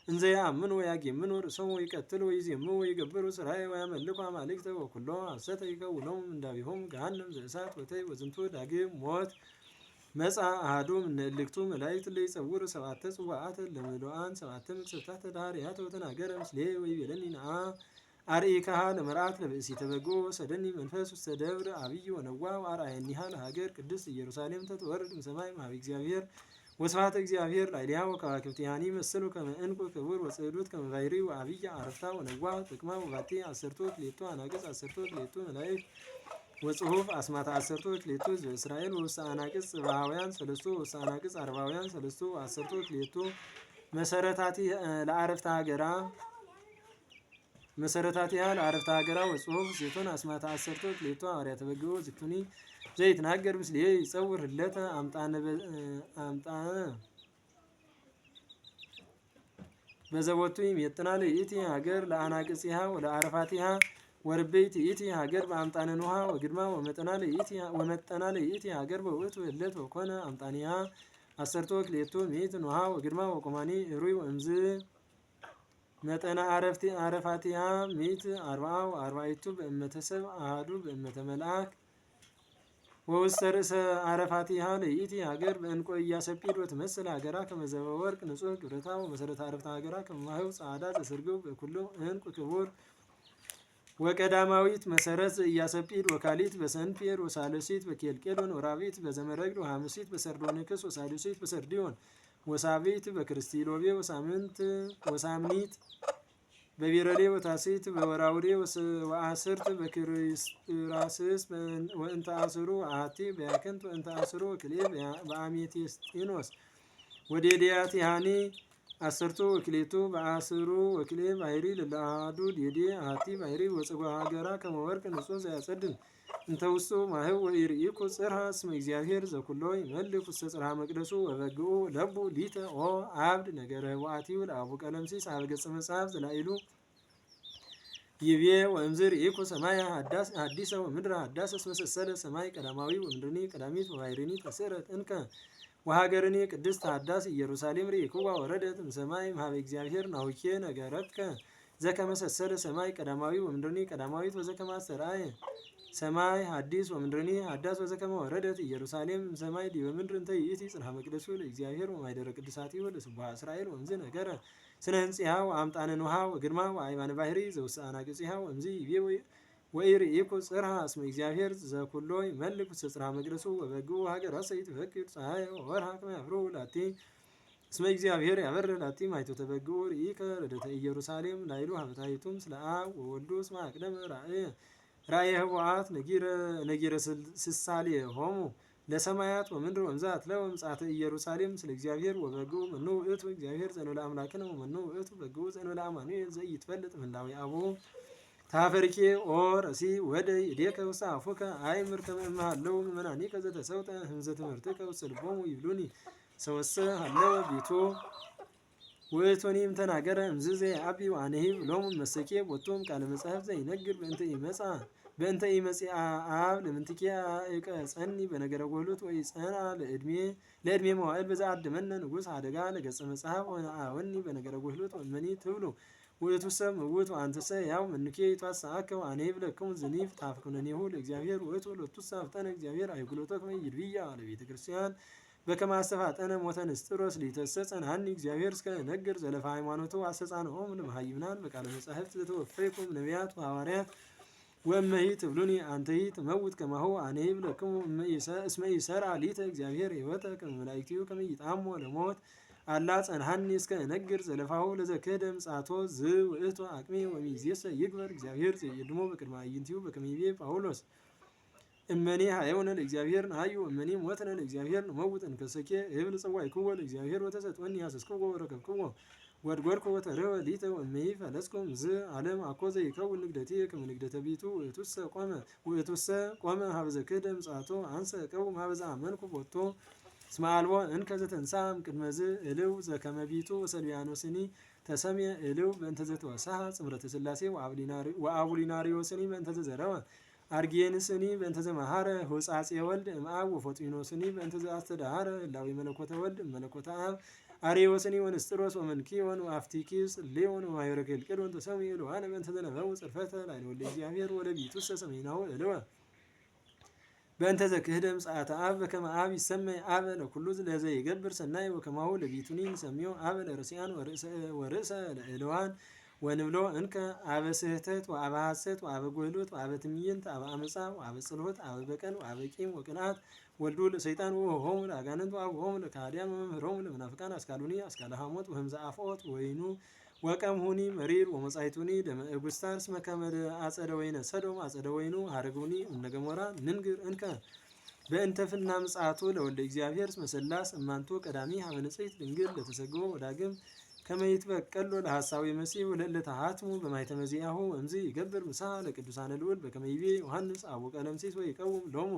እንዘ ይአምኑ ወያጌምኑ ርእሶሙ ወይቀትሉ ወይዜምዉ ወይገብሩ ሥራየ ወያመልኩ አማልክተ ወኩሎ ሐሰተ ይከውኖሙ እምዳቢሆሙ ገሃነም ዘእሳት ወተይ ወዝንቱ ዳግም ሞት መጽአ አሐዱ እምነ እልክቱ መላእክት ለይጸውሩ ሰብዓተ ጽዋዓተ ለምሉአን ሰብዓተ መቅሰፍታተ ዳህርያተ ወተናገረ ምስሌየ ወይቤለኒ ነአ አርኢከሃ ለመርዓት ለብእሲተ በጎ ወሰደኒ መንፈስ ውስተ ደብረ አብይ ወነዋህ ወአርአየኒሃ ለሀገር ቅድስት ኢየሩሳሌም ተትወርድ እምሰማይ እምኀበ እግዚአብሔር ወስብሐት እግዚአብሔር ላዕሌሃ ወከዋክብቲሃኒ መስሉ ከመ ዕንቁ ክቡር ወጽዕዱት ከመ ባሕሪ ወዐቢይ ዓረፍታ ወነዋህ ጥቅማ ወባቲ አሰርቱ ክልኤቱ አናቅጽ አሰርቱ ክልኤቱ መላእክት ወጽሑፍ አስማተ አሰርቱ ክልኤቱ ሕዝበ እስራኤል ወውስተ አናቅጽ ጽባሐውያን ሰለስቱ ወውስተ አናቅጽ ዓረባውያን ሰለስቱ አሰርቱ ክልኤቱ መሰረታቲሃ ለዓረፍተ ሀገራ ወጽሑፍ ዜቶን አስማተ አሰርቱ ክልኤቱ ሐዋርያተ በግዑ ዝክቱኒ ዘይትናገር ምስሌየ ይጸውር ህለተ አምጣነ በዘቦቱ ይሜጥና ለይእቲ ሀገር ለአናቅጽሃ ወለዓረፋቲሃ ወርቤት ይእቲ ሀገር በአምጣነ ኖሃ ወግድማ ወመጠና ለይእቲ ሀገር በውእቱ ህለት ወኮነ አምጣኒሃ አሰርቶ ክልኤቱ ምእት ኖሃ ወግድማ ወቆማኒ እሩይ ወእምዝ መጠና አረፋቲሃ ምእት አርብዓ ወአርባዕቱ በእመተ ሰብእ አሐዱ በእመተ መልአክ ወውስተ ርእሰ አረፋቲሃ ለይእቲ ሀገር በዕንቆ ኢያሰጲድ ወትመስል ሀገራ ከመ ዘበ ወርቅ ንጹሕ ግብረታ ወመሰረተ አረፍተ ሀገራ ከመ ማህው ጸዓዳ ዘስርግው በኩሉ ዕንቁ ክቡር ወቀዳማዊት መሰረት ኢያሰጲድ ወካሊት በሰንፔር ወሳልሲት በኬልቄዶን ወራቢት በዘመረግድ ወሐምሲት በሰርዶኒክስ ወሳዱሲት በሰርዲዮን ወሳቢት በክርስቲሎቤ ወሳምኒት በቢረሌ ወታሲት በወራውዴ ወአስርት በክርስራስስ ወእንተ አስሩ አሐቲ በያክንት ወእንተ አስሩ ወክልኤ በአሜቴስጢኖስ ወዴዴያቲሃኒ አሰርቱ ወክልኤቱ በአስሩ ወክልኤ ባሕሪ ለለአሐዱ ዴዴ አሐቲ ባሕሪ ወጽጉዓ ሀገራ ከመ ወርቅ ንጹሕ ዘያጸድም እንተ ውስጡ ማህው ወኢርኢኩ ጽርሐ እስመ እግዚአብሔር ዘኩሎ ይመልክ ውስተ ጽርሐ መቅደሱ ወበግዑ ለቡ ሊተ ኦ አብድ ነገረ ህወአቲው ለአቡ ቀለምሲስ አበ ገጸ መጽሐፍ ዘላኢሉ ይቤ ወእምዝር ኢኩ ሰማይ ሐዲሰ ወምድረ ሐዳሰ እስመ ሰሰለ ሰማይ ቀዳማዊ ወምድርኒ ቀዳሚት ወባሕርኒ ተስዕረት እንከ ወሀገርኒ ቅድስት ሐዳስ ኢየሩሳሌም ርኢክዋ ወረደት እምሰማይ እምኀበ እግዚአብሔር ናሁኬ ነገረትከ ዘከመ ሰሰለ ሰማይ ቀዳማዊ ወምድርኒ ቀዳማዊት ወዘከመ አስተርአየ ሰማይ ሐዲስ ወምድርኒ ሐዳስ ወዘከመ ወረደት ኢየሩሳሌም ሰማይ ዲበ ምድር እንተ ይእቲ ጽንሐ መቅደሱ ለእግዚአብሔር ወማይደረ ቅዱሳቲሁ ለስቡሐ እስራኤል ወእምዝ ነገረ ስነ ህንጺሃ ወአምጣነ ኖሃ ወግድማ ወአይባነ ባሕሪ ዘውስተ አናቅጽሃ ወእምዝ ይቤ ወኢርኢኩ ጽርሐ እስመ እግዚአብሔር ዘኩሎ ይመልክ ውስተ ጽርሐ መቅደሱ ወበግዑ ሀገረ ሰይትፈቅድ ፀሐይ ወወርኃ ከመ ያፍርሁ ላቲ እስመ እግዚአብሔር ያበርህ ላቲ ማኅቶተ በግዑ ርኢከ ረደተ ኢየሩሳሌም ላይሉ ሀበታይቱም ስለ አብ ወወልዱ እስመ አቅደመ ራእየ ህቡአት ነጊረ ስሳሌ ሆሙ ለሰማያት ወምድር ወምዛት ለወምጻተ ኢየሩሳሌም ስለ እግዚአብሔር ወበግዑ መኑ ውእቱ እግዚአብሔር ዘእንበለ አምላክነ ወመኑ ውእቱ በግዑ ዘእንበለ አማኑኤል ዘኢይትፈልጥ ምህላዊ አቡሁ ታፈርኬ ኦ ረሲ ወደይ እዴከ ውስተ አፉከ አእምር ከመ እምሃለዉ ምእመናኒከ ዘተሰውጠ ህምዘ ትምህርትከ ውስተ ልቦሙ ይብሉኒ ሰወሰ ሀለወ ቤቶ ውእቱኒም ተናገረ እምዝዘ አቢ ወአንሂብ ሎሙ መሰኬ ቦቶም ቃለ መጽሐፍ ዘይነግር በእንተ ኢመጽአ አብ ለምንትኬ እቀ ጸኒ በነገረ ጎህሉት ወይ ጸና ለዕድሜ መዋዕል በዛ አድመነ ንጉሥ አደጋ ለገጸ መጽሐፍ ወነአወኒ በነገረ ጎህሉት ወመኒ ትብሉ ውእቱሰ ምውት ወአንተሰ ያው ምንኬ ይትዋሳከ ወአንሂብ ለክሙ ዝኒፍ ታፍኩነኒሁ ለእግዚአብሔር ውእቱ ሎቱሰ አፍጠነ እግዚአብሔር አይጉሎቶ ከመ ይድብያ ለቤተ ክርስቲያን በከመ አስተፋጠነ ሞተ ንስጥሮስ ሊተሰጸንሐኒ እግዚአብሔር እስከ ነግር ዘለፈ ሃይማኖቱ አስተጻንዖሙ ለመሃይምናን በቃለ መጻሕፍት ዘተወፈይኩም ነቢያት ወሐዋርያት ወእመሂ ትብሉኒ አንተሂ ትመውት ከማሁ አንሂብ ለክሙ እስመ ኢሠርዐ ሊተ እግዚአብሔር ሕይወተ ከመ መላእክቲሁ ከመ ይጣሙ ለሞት አላ ጸንሐኒ እስከ ነግር ዘለፋሁ ለዘክህደ ምጽአቶ ዝውእቱ አቅሜ ወሚእዜሰ ይግበር እግዚአብሔር ዘየድሞ በቅድመ አዕይንቲሁ በከመ ይቤ ጳውሎስ እመኔ ሀየውነ ለእግዚአብሔር ነሀዩ እመኔ ሞትነ ለእግዚአብሔር ንመውት እንከሰኬ እብል ጸዋዕክዎ ለእግዚአብሔር ወተሰጥወኒ ያሰስክዎ ወረከብክዎ ወድጐድኩ ወተርኅወ ሊተ ወእመሂ ፈለስኩ እምዝ ዓለም አኮ ዘይከውን ንግደትየ ከመ ንግደተ ቢቱ ውእቱሰ ቆመ ሀበ ዘክህደ ምጽአቶ አንሰ እቀውም ሀበ ዘአመንኩ ቦቶ እስመ አልቦ እንከ ዘተንሥአ እምቅድመ እልው ዘከመ ቢቱ ወሰልያኖስኒ ተሰምየ እልው በእንተ ዘተወስሐ ጽምረተ ሥላሴ ወአቡሊናሪዮስኒ በእንተ ዘዘረወ አርጌንስኒ በእንተ ዘመሃረ ሆጻጼ ወልድ እምአብ ወፎጢኖስኒ በእንተ ዘአስተዳሃረ ህላዌ መለኮተ ወልድ እመለኮተ አብ አሬዎስኒ ወንስጥሮስ ወመንኪዮን ወአፍቲኪስ ሌዎን ወማኅበረ ኬልቄዶን ተሰምየ እልዋነ በእንተ ዘነበቡ ጽርፈተ ላዕለ ወልደ እግዚአብሔር ወለቢቱሰ ሰሜናሁ እልወ በእንተ ዘክህደ ምጽአተ አብ በከመ አብ ይሰመይ አበ ለኩሉ ለዘይገብር ሰናይ ወከማሁ ለቢቱኒ ንሰምዮ አበ ለርስያን ወርእሰ ለእልዋን ወንብሎ እንከ አበ ስህተት ወአበ ሐሰት ወአበ ጎህሎት ወአበ ትዕይንት አበ አመፃ ወአበ ጽልሆት አበ በቀል ወአበ ቂም ወቅንዓት ወልዱ ለሰይጣን ወሆሙ ለአጋንንት ወአብሆሙ ለካህዲያን ወመምህሮሙ ለመናፍቃን አስካሉኒ አስካለ ሐሞት ወህምዘ አፍዖት ወይኑ ወቀምሁኒ መሪር ወመጻይቱኒ ደመ እጉስታን እስመ ከመ አጸደ ወይነ ሰዶም አጸደ ወይኑ ሀረጉኒ እምነ ገሞራ ንንግር እንከ በእንተ ፍና ምጽአቱ ለወልደ እግዚአብሔር እስመ ሥላስ እማንቱ ቀዳሚ ሀበ ንጽሕት ድንግል ለተሰግቦ ወዳግም ከመ ይትበቀሎ ለሐሳዊ መሲሕ ወለእለ ተሃትሙ በማኅተመ ዚአሁ ወእምዝ ይገብር ምሳሐ ለቅዱሳነ ልዑል በከመ ይቤ ዮሐንስ አቡ ቀለምሲስ ወይቀውም ሎሙ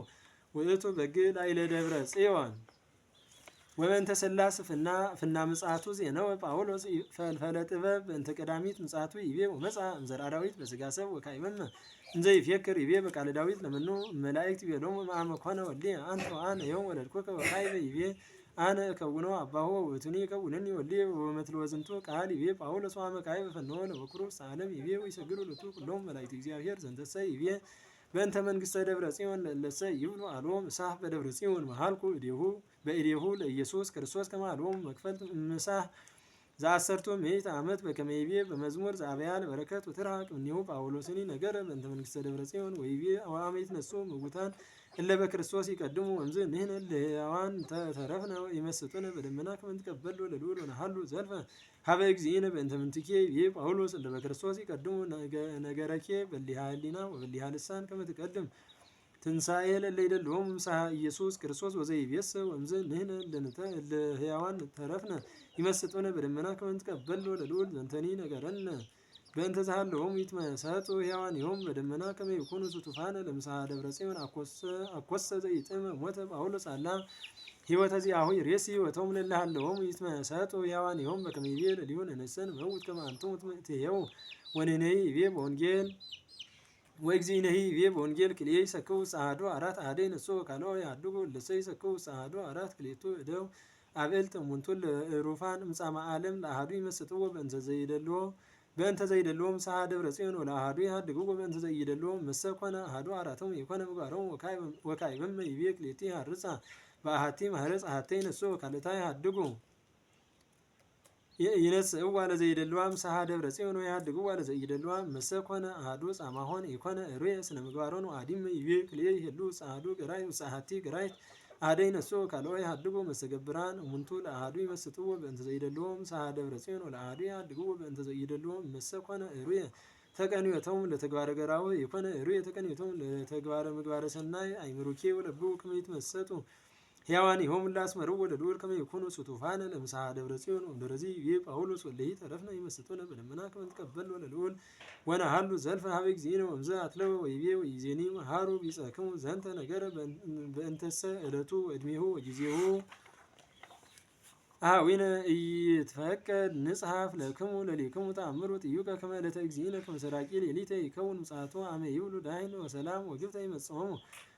ውእቱ በግዕ ላዕለ ደብረ ጽዮን ወበእንተ ሥላስ ፍና ምጽአቱ ዜነወ ጳውሎስ ፈልፈለ ጥበብ በእንተ ቀዳሚት ምጽአቱ ይቤ ወመጽአ እምዘርአ ዳዊት በሥጋ ሰብ ወካዕበመ እንዘ ይፌክር ይቤ በቃለ ዳዊት ለመኑ መላእክት ይቤሎሙ መዓመ ኮነ ወልድየ አንተ ወአነ ዮም ወለድኩከ ወካዕበ ይቤ አነ እከውኖ አባሁ ውእቱኒ ይከውነኒ ወልድየ ወበመትልወ ዝንቱ ቃል ይቤ ጳውሎስ ወአመ ካዕበ ፈነወ ለበኵሩ ውስተ ዓለም ይቤ ወይሰግዱ ሎቱ ኩሎሙ መላእክተ እግዚአብሔር ዘንተሰ ይቤ በእንተ መንግሥተ ደብረ ጽዮን ለእለሰ ይብሉ አልቦ ምሳሕ በደብረ ጽዮን መሃልኩ በእዴሁ ለኢየሱስ ክርስቶስ ከመ አልቦሙ መክፈልት ምሳሕ ዘአሰርቱ ምዕተ ዓመት በከመ ይቤ በመዝሙር ዘአብያ ለበረከት ወትርሐቅ እምኔሁ ጳውሎስኒ ነገረ በእንተ መንግሥተ ደብረ ጽዮን ወይቤ ወአመ ይትነሥኡ እሙታን እለ በክርስቶስ ይቀድሙ ወእምዝ ንሕነ ለሕያዋን ተረፍነ ይመስጡነ በደመና ከመ ንትቀበሎ ለልዑል ወነሐሉ ዘልፈ ሀበ እግዚእነ በእንተ ምንትኬ ይቤ ጳውሎስ እለ በክርስቶስ ይቀድሙ ነገረኬ በሊሃ ሕሊና ወበሊሃ ልሳን ከመ ትቀድም ትንሣኤ ለእለ ይደልዎሙ ምሳሐ ኢየሱስ ክርስቶስ ወዘይቤሰ ወእምዝ ንሕነ ለሕያዋን ተረፍነ ይመስጡነ በደመና ከመ ንትቀበሎ ለልዑል ዘንተኒ ነገረነ በእንተ ዘሃለዎሙ ይትመሰጡ ሕያዋንሆሙ በደመና ከመ ይኩኑ ስቱፋነ ለምሳሐ ደብረ ጽዮን አኰሰ ዘኢጥዕመ ሞተ ጳውሎስ አላ ሕይወተ ዚአሁ ይሬሲ ሕይወቶሙ ለእለ ሃለዎሙ ይትመሰጡ ሕያዋንሆሙ በከመ ይቤ ለሊሁ ነነሰ ንመውት ከመ አንትሙ ትሕየው ወንሕነሂ ይቤ በወንጌል ወእግዚእነሂ ይቤ በወንጌል ክልኤ ይሰክዉ ጸአሐዱ አራት አሐደ ይነሥኡ ወካልኦ ይሃድጉ እለሰ ይሰክዉ ጸአሐዱ አራት ክልኤቱ እደው አብዕልት እሙንቱ ለዕሩፋን እምጻመ ዓለም ለአሐዱ ይመስጥዎ በእንተ ዘይደልዎ ምሳሐ ደብረ ጽዮን ወለአሐዱ ይሃድግዎ በእንተ ዘይደልዎ እመሰ ኮነ አሐዱ አራቶሙ የኮነ ምግባሮሙ ወካዕበመ ይቤ ክልኤቲ ይሃርጻ በአሐቲ ማኅረጽ አሐተ ይነሥኡ ወካልእታ ይሃድጉ ይነስእዋ ለዘይደልዋ ምሳሐ ደብረ ጽዮን ወይሃድግዋ ለዘይደልዋ እመሰ ኮነ አሐዱ ጻማሆን የኮነ ርየ ስነ ምግባሮን ወአዲመ ይቤ ክልኤ ይሄሉ ጸአሐዱ ገራይ ወጸአሐቲ ገራይት አሐደ ይነሥኡ ካልኦ ይሃድጉ መስተገብራን እሙንቱ ለአሐዱ ይመስጥዎ በእንተ ዘይደልዎ ምሳሐ ደብረ ጽዮን ወለአሐዱ ይሃድግዎ በእንተ ዘይደልዎ እመሰ ኮነ ርየ ተቀንዮቶሙ ለተግባረ ገራዊ የኮነ ርየ ተቀንዮቶሙ ለተግባረ ምግባረ ሰናይ አይምሩኬ ወለብኡ ከመ ይትመሰጡ ሕያዋንሆሙ ለአስመርዎ ለልዑል ከመ ይኩኑ ስቱፋነ ለምሳሐ ደብረ ጽዮን ወእምድኅረዚ ይቤ ጳውሎስ ወእለሂ ተረፍነ ይመስጡነ በደመና ከመ ንትቀበሎ ለልዑል ወነሐሉ ዘልፈ ሀበ እግዚእነ ወእምዝ አትለወ ወይቤ ወኢዜኒ መሃሩ ቢጸክሙ ዘንተ ነገረ በእንተሰ ዕለቱ ወዕድሜሁ ወጊዜሁ አኀዊነ ኢይትፈቀድ ንጽሐፍ ለክሙ ለሊክሙ ተአምሩ ጥዩቀ ከመ ዕለተ እግዚእነ ከመ ሰራቂ ሌሊተ ይከውን ምጽአቱ አመ ይብሉ ዳህን ወሰላም ወግብተ ይመጽኦሙ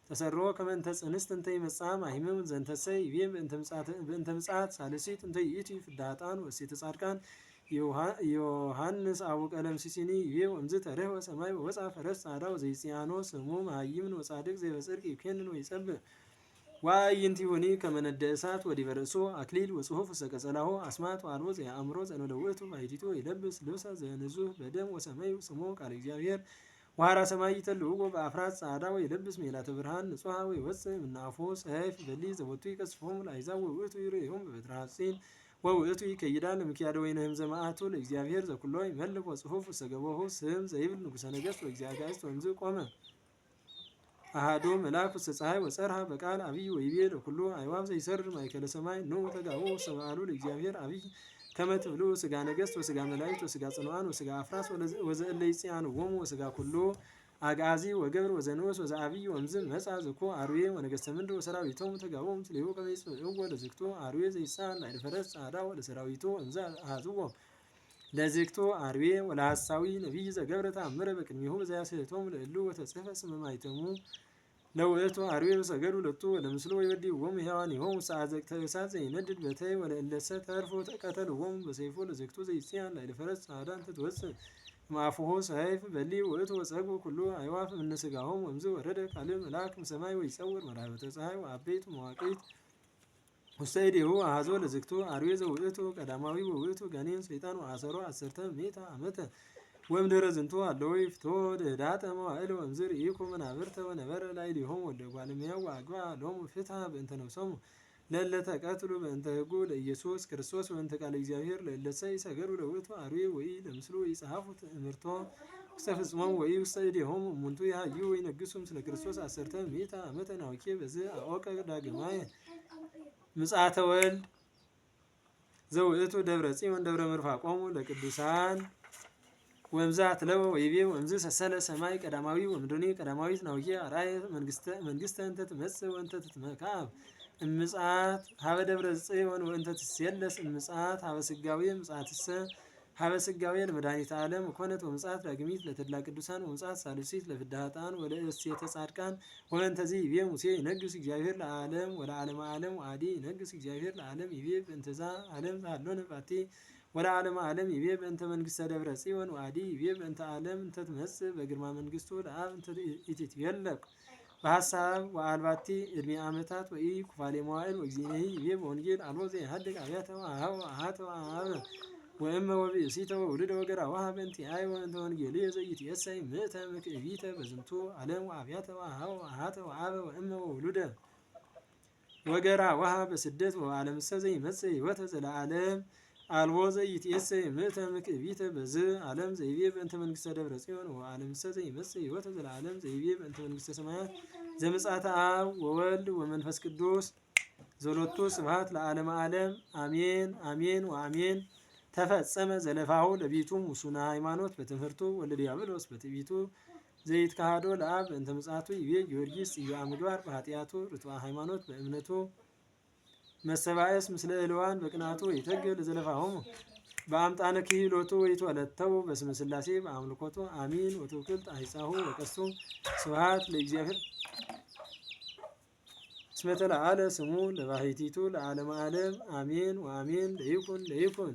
ተሰርዎ ከመ እንተ ጽንስት እንተ ይመጽአ ማሂምም ዘንተሰ ይቤ በእንተ ምጽአት ሳልሲት እንተ ይእቲ ፍዳ ኃጥአን ወእሴተ ጻድቃን ዮሐንስ አቡ ቀለምሲስኒ ይቤ ወእምዝ ተርኅወ ሰማይ ወወጽአ ፈረስ ጻዕዳ ወዘይጽአኖ ስሙ መሃይምን ወጻድቅ ዘይበጽድቅ ይኮንን ወይጸብእ ወአዕይንቲሁኒ ከመ ነደ እሳት ወዲበ ርእሱ አክሊል ወጽሑፍ ውስተ ቀጸላሁ አስማት ወአልቦ ዘየአእምሮ ዘእንበለ ውእቱ ባሕቲቱ ይለብስ ልብሰ ዘንጹሕ በደም ወሰመዩ ስሙ ቃለ እግዚአብሔር ወሐራ ሰማይ ይተልውዎ በአፍራት ጻዕዳ ወይለብስ ሜላተ ብርሃን ንጹሐ ወይወፅእ እምናፉ ሰይፍ በሊ ዘቦቱ ይቀስፎሙ ለአሕዛብ ወውእቱ ይሬዮሙ በበትረ ሐጺን ወውእቱ ይከይዳ ለምክያደ ወይነ ህምዘ መዓቱ ለእግዚአብሔር ዘኩሎ ይመልክ ወጽሑፍ ውስተ ገቦሁ ስም ዘይብል ንጉሠ ነገሥት ወእግዚአ ጋእዝት ወእምዝ ቆመ አሐዱ መልአክ ውስተ ፀሐይ ወጸርሐ በቃል አብይ ወይቤ ለኩሉ አዕዋፍ ዘይሰርር ማእከለ ሰማይ ኑ ተጋቡ ውስተ በዓሉ ለእግዚአብሔር አብይ ከመ ትብሉ ሥጋ ነገሥት ወሥጋ መላእክት ወሥጋ ጽኑዓን ወሥጋ አፍራስ ወዘእለ ይጽአንዎሙ ወሥጋ ኩሉ አግዓዚ ወገብር ወዘንወስ ወዘአብይ ወእምዝ መጽአ ዝኩ አርዌ ወነገሥተ ምድር ወሰራዊቶሙ ተጋቦሙ ምስሌሁ ከመ ይጽብዕዎ ለዝግቱ አርዌ ዘይጻን ላዕለ ፈረስ ጻዕዳ ወለሰራዊቱ ወእምዝ አኀዝዎ ለዝግቱ አርዌ ወለሐሳዊ ነቢይ ዘገብረ ተአምረ በቅድሜሁ በዘያስሕቶሙ ለእሉ ወተጽሕፈ ስመ ማኅተሙ ለውእቱ አርዌ ወሰገዱ ለቱ ወለምስሉ ወይበድይዎሙ ሕያዋንሆሙ ውስተ አዘቅተ እሳት ዘይነድድ በተይ ወለእለሰ ተርፎ ቀተልዎሙ በሰይፉ ለዝግቱ ዘይጽአን ላዕለ ፈረስ ጻዕዳ እንተ ትወፅእ እምአፉሁ ሰይፍ በሊ ውእቱ ወጸግቡ ኩሉ አዕዋፍ እምነ ሥጋሆሙ ወእምዝ ወረደ ካልእ መልአክ እምሰማይ ወይጸውር መራሕበተ ፀሐይ ወአበይት መዋቅይት ውስተ እዴሁ አኀዞ ለዝግቱ አርዌ ዘውእቱ ቀዳማዊ ወውእቱ ጋኔን ሰይጣን ወአሰሮ 10 ምዕተ ዓመተ ወምድረ ዝንቱ አለው ይፍቶ ደዳተ መዋዕል ወምዝር ኢኮ መናብርተ ወነበረ ላዕሌሆሙ ወልደ እጓለ እመሕያው ወአግባ ሎሙ ፍትሐ በእንተ ነፍሶሙ ለእለ ተቀትሉ በእንተ ሕጉ ለኢየሱስ ክርስቶስ ወእንተ ቃለ እግዚአብሔር ለእለሰ ይሰገዱ ለውእቱ አርዌ ወይ ለምስሉ ይጸሐፉ ትእምርቶ ውስተ ፍጽሞሙ ወይ ውስተ እዴሆሙ እሙንቱ ያህዩ ወይነግሡ ምስለ ክርስቶስ አሰርተ ምዕተ ዓመተ ናውኬ በዝህ አወቀ ዳግማየ ምጽአተ ወልድ ዘውእቱ ደብረ ጽዮን ደብረ ምርፋቆሙ ለቅዱሳን ወምዛት ለው ወይቤ ወምዝ ሰሰለ ሰማይ ቀዳማዊ ወምድኒ ቀዳማዊት ናውኬ አርአየ መንግስተ እንተ ትመጽእ ወእንተ ትትመካብ እምጽአት ሀበ ደብረ ጽዮን ወእንተ ትሴለስ እምጽአት ሀበ ስጋዌ ምጽአትሰ ሀበ ስጋዌ ለመድኃኒተ ዓለም ኮነት ወምጽአት ዳግሚት ለተድላ ቅዱሳን ወምጽአት ሳልሲት ለፍዳ ኃጥአን ወለእሴተ ጻድቃን ወእንተዚ ይቤ ሙሴ ይነግስ እግዚአብሔር ለዓለም ወለዓለመ ዓለም ወአዲ ይነግስ እግዚአብሔር ለዓለም ይቤ በእንተዛ ዓለም ዛሎነ ባቲ ወለዓለመ ዓለም ይቤ በእንተ መንግስተ ደብረ ጽዮን ወአዲ ይቤ በእንተ ዓለም እንተ ትመጽእ በግርማ መንግስቱ ለአብ እንተ ኢትትቤለቅ በሐሳብ ወአልባቲ እድሜ ዓመታት ወይ ኩፋሌ መዋዕል ወእግዚእኔ ይቤ በወንጌል አልቦ ዘኢሃድግ አብያተ ወአኀበ ወአኀተ ወአኀበ ወእመ ወብእሲተ ወውሉደ ወገራ ወሀበ እንቲአየ ወእንተ ወንጌልየ ዘኢትየሰይ ምእተ ምክዕቢተ በዝንቱ ዓለም ወአብያተ ወአኀበ ወአኀተ ወአኀበ ወእመ ወውሉደ ወገራ ወሀበ በስደት ወዓለምሰ ዘይመጽእ ሕይወተ ዘለዓለም አልቦ ዘይትየሰይ ምእተ ምክዕቢተ በዝህ ዓለም ዘይቤ በእንተ መንግስተ ደብረ ጽዮን ወዓለምሰ ዘይመጽእ ሕይወተ ዘለዓለም ዘይቤ በእንተ መንግስተ ሰማያት ዘምጽአተ አብ ወወልድ ወመንፈስ ቅዱስ ዘሎቱ ስብሐት ለዓለመ ዓለም አሜን አሜን ወአሜን። ተፈጸመ ዘለፋሁ ለቢቱ ሙሱና ሃይማኖት በትምህርቱ ወለዲያብሎስ በትዕቢቱ ዘይትካሃዶ ለአብ በእንተ ምጽአቱ ይቤ ጊዮርጊስ ጽዩአ ምግባር በኃጢአቱ ርቱዐ ሃይማኖት በእምነቱ መሰባኤስ ምስለ እልዋን በቅናቱ ይተግል ዘለፋሆሙ በአምጣነ ክህሎቱ ወይትወለተው በስመ ሥላሴ በአምልኮቱ አሚን ወትውክልት አይጻሁ ወቀሱ ስብሐት ለእግዚአብሔር እስመ ተለዓለ ስሙ ለባሕቲቱ ለዓለመ ዓለም አሜን ወአሜን። ለይኩን ለይኩን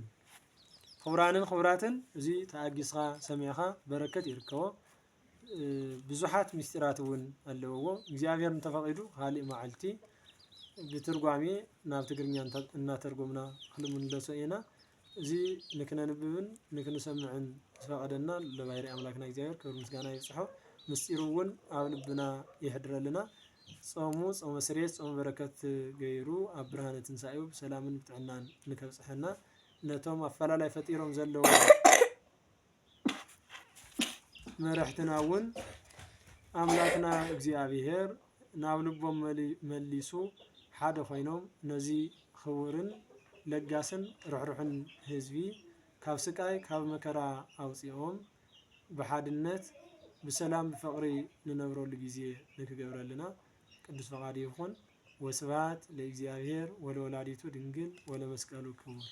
ክቡራንን ክቡራትን እዚ ተአጊስኻ ሰሚዕኻ በረከት ይርከቦ ብዙሓት ምስጢራት እውን ኣለውዎ። እግዚአብሔር እንተፈቂዱ ካሊእ መዓልቲ ብትርጓሜ ናብ ትግርኛ እናተርጎምና ክንምለሶ ኢና። እዚ ንክነንብብን ንክንሰምዕን ዝፈቀደና ለባህሪ አምላክና እግዚአብሔር ክብር ምስጋና ይብፅሖ። ምስጢሩ እውን ኣብ ልብና ይሕድረልና። ጾሙ ጾመ ስርየት ጾመ በረከት ገይሩ ኣብ ብርሃነ ትንሳኤው ብሰላምን ብጥዕናን ንከብፅሐና ነቶም ኣፈላላይ ፈጢሮም ዘለዉ መራሕትና እውን ኣምላክና እግዚአብሔር ናብ ልቦም መሊሱ ሓደ ኮይኖም ነዚ ክቡርን ለጋስን ርሕሩሕን ህዝቢ ካብ ስቃይ ካብ መከራ ኣውፂኦም ብሓድነት ብሰላም ብፍቅሪ ንነብረሉ ግዜ ንክገብረልና ቅዱስ ፈቃዱ ይኹን። ወስብሐት ለእግዚአብሔር ወለወላዲቱ ድንግል ወለመስቀሉ ክቡር።